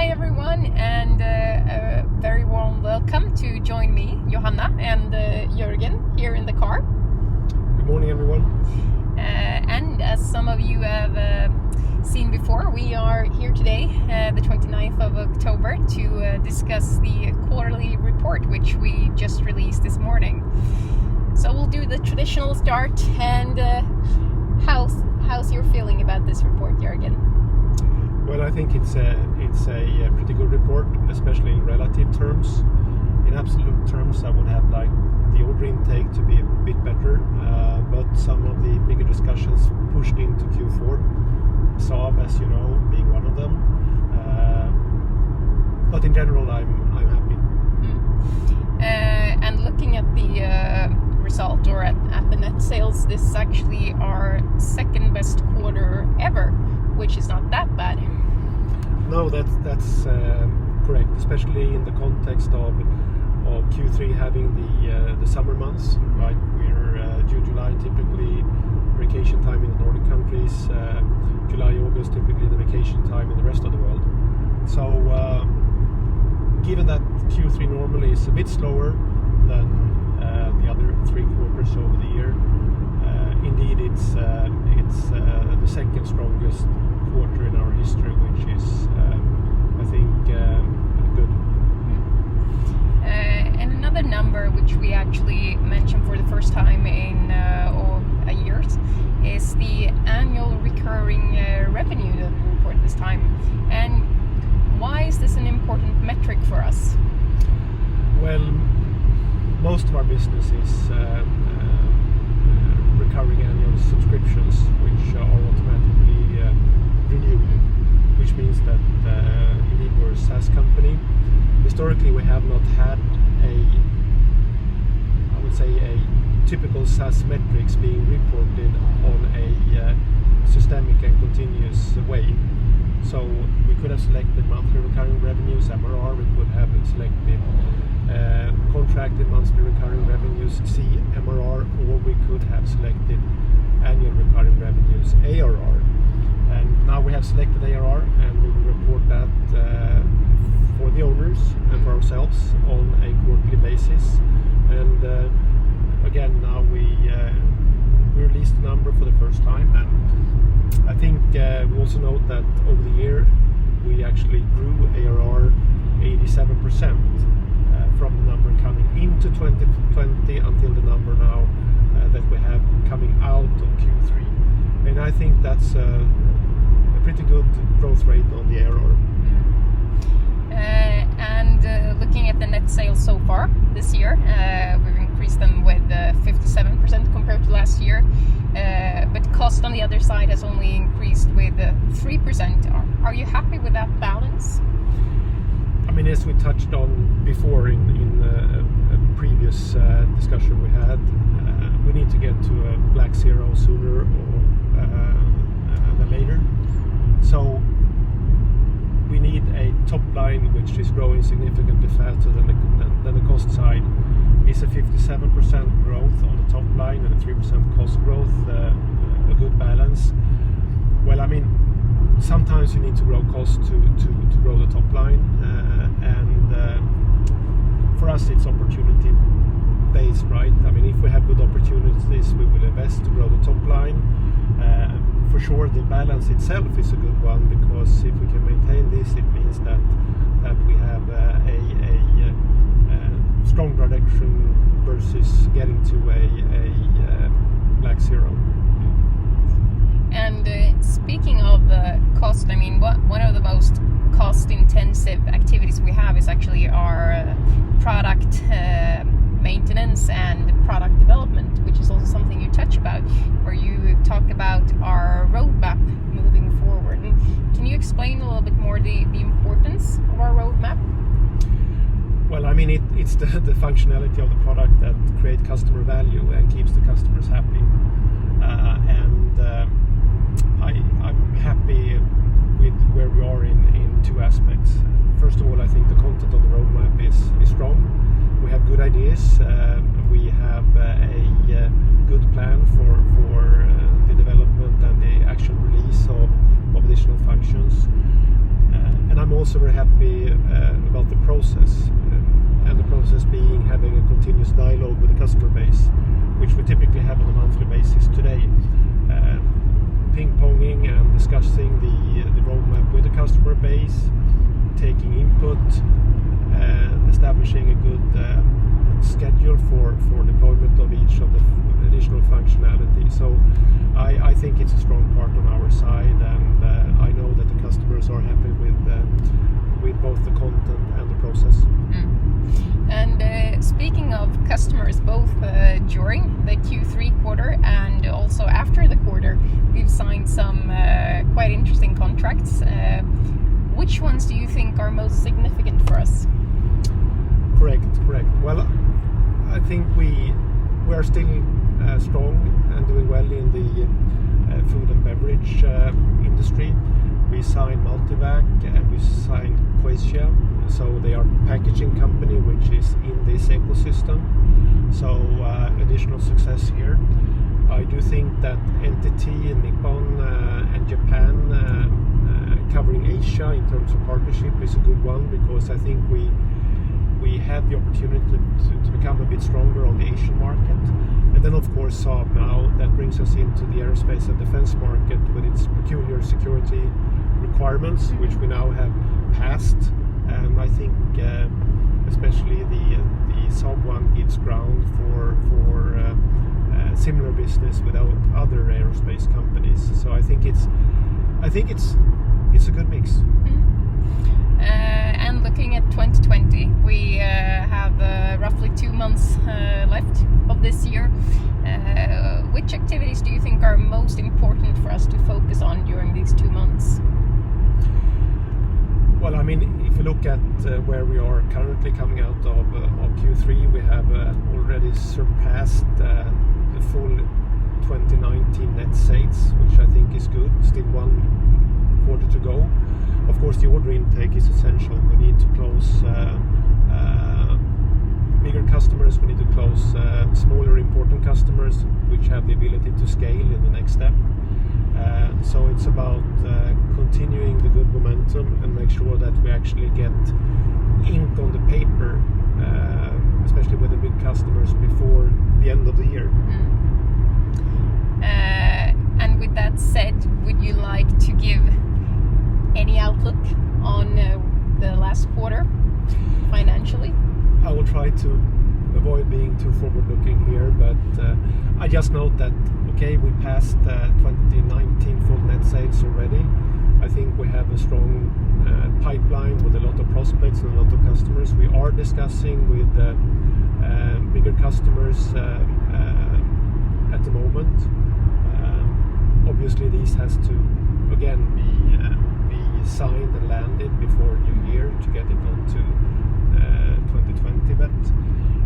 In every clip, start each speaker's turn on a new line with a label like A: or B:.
A: Hi everyone, and a very warm welcome to join me, Johanna, and Jörgen here in the car.
B: Good morning everyone.
A: And as some of you have seen before, we are here today, the 29th of October, to discuss the quarterly report which we just released this morning. So we'll do the traditional start, and how's your feeling about this report, Jörgen?
B: Well, I think it's a pretty good report, especially in relative terms. In absolute terms, I would have liked the order intake to be a bit better, but some of the bigger discussions pushed into Q4. Saab, as you know, being one of them. But in general, I'm happy.
A: And looking at the result, or at the net sales, this is actually our second best quarter ever, which is not that bad.
B: No, that's correct, especially in the context of Q3 having the summer months, right? We're June, July, typically vacation time in the Nordic countries. July, August, typically the vacation time in the rest of the world. So, given that Q3 normally is a bit slower than the other 3 quarters over the year, indeed it's the second strongest quarter in our history, which is I think good.
A: And another number which we actually mentioned for the first time in a year is the annual recurring revenue report this time. And why is this an important metric for us?
B: Well, most of our business is recurring annual subscriptions, which are automatically renewed, which means that indeed we're a SaaS company. Historically, we have not had a typical SaaS metrics being reported on a systemic and continuous way. So we could have selected monthly recurring revenues, MRR. We could have selected contracted monthly recurring revenues, CMRR, or we could have selected annual recurring revenues, ARR. And now we have selected ARR, and we will report that for the owners and for ourselves on a quarterly basis. And again, now we released the number for the first time, and I think we also note that over the year we actually grew ARR 87% from the number coming into 2020 until the number now that we have coming out of Q3. And I think that's a pretty good growth rate on the ARR.
A: And looking at the net sales so far this year, we've increased them with 57% compared to last year, but cost on the other side has only increased with 3%. Are you happy with that balance?
B: I mean, as we touched on before in a previous discussion we had, we need to get to a black zero sooner than later. So we need a top line which is growing significantly faster than the cost side. Is a 57% growth on the top line and a 3% cost growth a good balance? Well, I mean, sometimes you need to grow cost to grow the top line, and for us it's opportunity based, right? I mean, if we have good opportunities, we will invest to grow the top line. For sure, the balance itself is a good one, because if we can maintain this, it means that we have a strong direction versus getting to a black zero.
A: And speaking of cost, I mean, one of the most cost-intensive activities we have is actually our product maintenance and product development, which is also something you touch about, where you talk about our roadmap moving forward. And can you explain a little bit more the importance of our roadmap?
B: Well, I mean, it's the functionality of the product that creates customer value and keeps the customers happy. I'm happy with where we are in 2 aspects. First of all, I think the content on the roadmap is strong. We have good ideas. We have a good plan for the development and the actual release of additional functions. And I'm also also very happy about the process, and the process being having a continuous dialogue with the customer base, which we typically have on a monthly basis today. Ping-ponging and discussing the roadmap with the customer base, taking input, establishing a good schedule for deployment of each of the additional functionality. So I think it's a strong part on our side, and I know that the customers are happy with both the content and the process.
A: And speaking of customers, both during the Q3 quarter and also after the quarter, we've signed some quite interesting contracts. Which ones do you think are most significant for us?
B: Correct. Well, I think we are still strong and doing well in the food and beverage industry. We signed Multivac and we signed Quasia, so they are packaging company which is in this ecosystem. So additional success here. I do think that Entity, Nippon and Japan covering Asia in terms of partnership is a good one, because I think we have the opportunity to become a bit stronger on the Asian market. And then of course Saab now, that brings us into the aerospace and defense market with its peculiar security requirements, which we now have passed. And I think especially the Saab one gives ground for similar business with other aerospace companies. So I think it's a good mix.
A: And looking at 2020, we have roughly 2 months left of this year. Which activities do you think are most important for us to focus on during these 2 months?
B: Well, I mean, if you look at where we are currently coming out of Q3, we have already surpassed the full 2019 net sales, which I think is good. Still 1 quarter to go. Of course, the order intake is essential. We need to close bigger customers. We need to close smaller important customers, which have the ability to scale in the next step. So it's about continuing the good momentum and make sure that we actually get ink on the paper, especially with the big customers, before the end of the year.
A: And with that said, would you like to give any outlook on the last quarter financially?
B: I will try to avoid being too forward-looking here, but I just note that we passed 2019 full net sales already. I think we have a strong pipeline with a lot of prospects and a lot of customers. We are discussing with bigger customers at the moment. Obviously, these has to again be signed and landed before New Year to get it onto 2020. But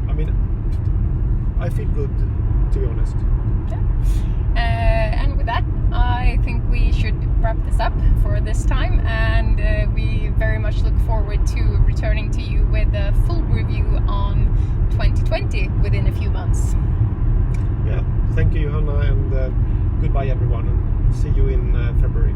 B: I mean, I feel good, to be honest.
A: Yeah. And with that, I think we should wrap this up for this time, and we very much look forward to returning to you with a full review on 2020 within a few months.
B: Yeah, thank you, Johanna, and goodbye everyone, and see you in February.